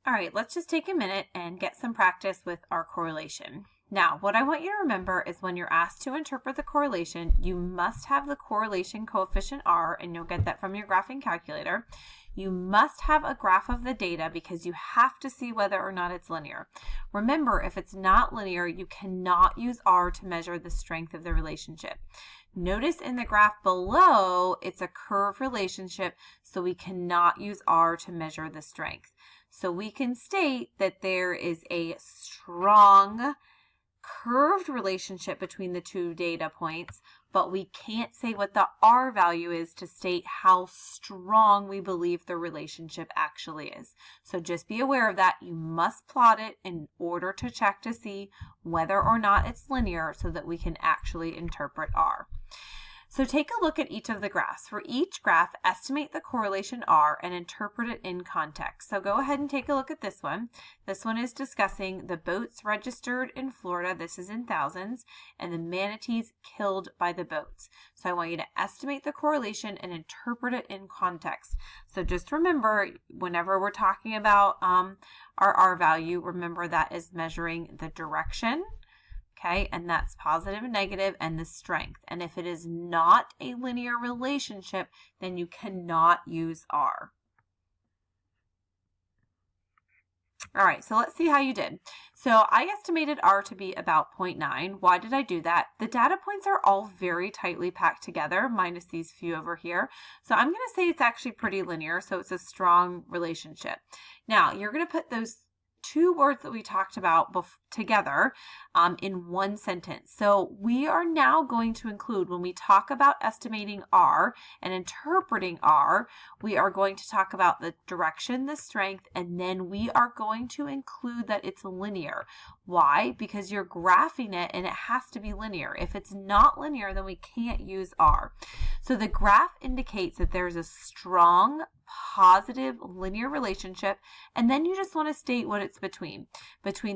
All right, let's just take a minute and get some practice with our correlation. Now, what I want you to remember is when you're asked to interpret the correlation, you must have the correlation coefficient R, and you'll get that from your graphing calculator. You must have a graph of the data because you have to see whether or not it's linear. Remember, if it's not linear, you cannot use R to measure the strength of the relationship. Notice in the graph below, it's a curve relationship, so we cannot use R to measure the strength. So we can state that there is a strong curved relationship between the two data points, but we can't say what the R value is to state how strong we believe the relationship actually is. So just be aware of that. You must plot it in order to check to see whether or not it's linear so that we can actually interpret R. So take a look at each of the graphs. For each graph, estimate the correlation R and interpret it in context. So go ahead and take a look at this one. This one is discussing the boats registered in Florida, this is in thousands, and the manatees killed by the boats. So I want you to estimate the correlation and interpret it in context. So just remember, whenever we're talking about our R value, remember that is measuring the direction. Okay, and that's positive and negative, and the strength. And if it is not a linear relationship, then you cannot use R. All right, so let's see how you did. So I estimated R to be about 0.9. Why did I do that? The data points are all very tightly packed together, minus these few over here. So I'm going to say it's actually pretty linear, so it's a strong relationship. Now, you're going to put those two words that we talked about together in one sentence. So we are now going to include, when we talk about estimating R and interpreting R, we are going to talk about the direction, the strength, and then we are going to include that it's linear. Why? Because you're graphing it and it has to be linear. If it's not linear, then we can't use R. So the graph indicates that there's a strong positive linear relationship, and then you just want to state what it's between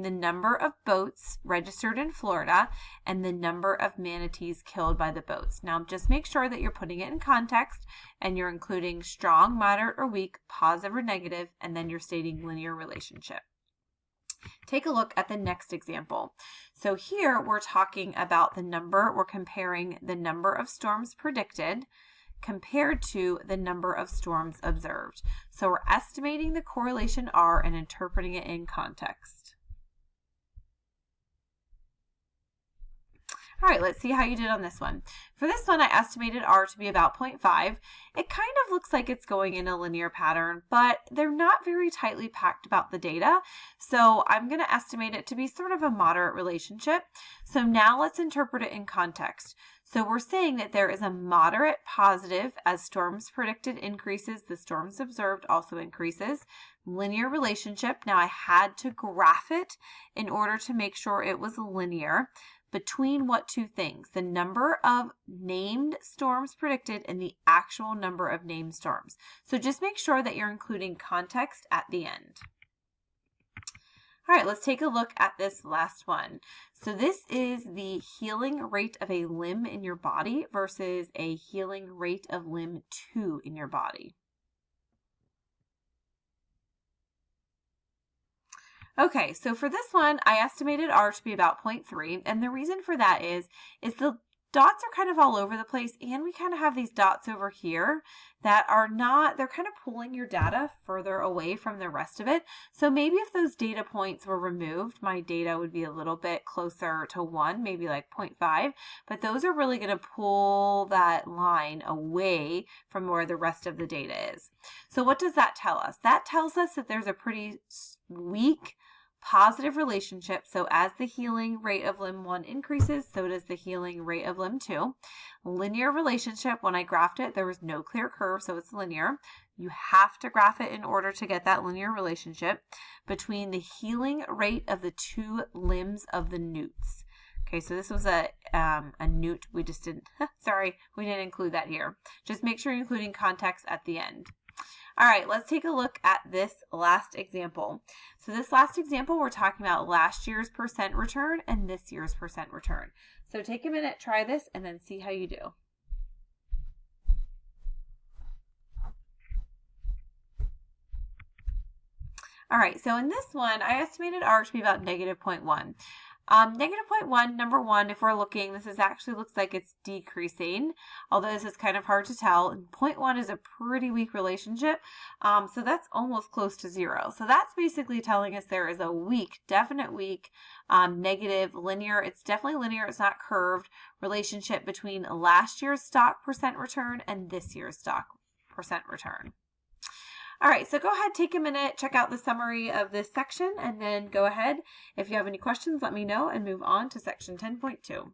the number of boats registered in Florida and the number of manatees killed by the boats. Now just make sure that you're putting it in context and you're including strong, moderate, or weak, positive or negative, and then you're stating linear relationship. Take a look at the next example. So here we're talking about we're comparing the number of storms predicted compared to the number of storms observed. So we're estimating the correlation R and interpreting it in context. All right, let's see how you did on this one. For this one, I estimated R to be about 0.5. It kind of looks like it's going in a linear pattern, but they're not very tightly packed about the data. So I'm going to estimate it to be sort of a moderate relationship. So now let's interpret it in context. So we're saying that there is a moderate positive as storms predicted increases, the storms observed also increases. Linear relationship. Now I had to graph it in order to make sure it was linear. Between what two things? The number of named storms predicted and the actual number of named storms. So just make sure that you're including context at the end. All right, let's take a look at this last one. So this is the healing rate of a limb in your body versus a healing rate of limb 2 in your body. Okay, so for this one, I estimated R to be about 0.3, and the reason for that is the dots are kind of all over the place, and we kind of have these dots over here that are not, they're kind of pulling your data further away from the rest of it. So maybe if those data points were removed, my data would be a little bit closer to 1, maybe like 0.5, but those are really going to pull that line away from where the rest of the data is. So what does that tell us? That tells us that there's a pretty weak positive relationship. So as the healing rate of limb 1 increases, so does the healing rate of limb 2. Linear relationship, when I graphed it, there was no clear curve, so it's linear. You have to graph it in order to get that linear relationship between the healing rate of the two limbs of the newts. Okay, so this was a newt. We just didn't, sorry, we didn't include that here. Just make sure you're including context at the end. All right, let's take a look at this last example. So this last example, we're talking about last year's percent return and this year's percent return. So take a minute, try this, and then see how you do. All right, so in this one, I estimated R to be about negative 0.1. Negative 0.1, number one, if we're looking, this is actually looks like it's decreasing, although this is kind of hard to tell. 0.1 is a pretty weak relationship, so that's almost close to zero. So that's basically telling us there is a weak, definite weak, negative, linear, it's definitely linear, it's not curved, relationship between last year's stock percent return and this year's stock percent return. All right, so go ahead, take a minute, check out the summary of this section, and then go ahead. If you have any questions, let me know and move on to section 10.2.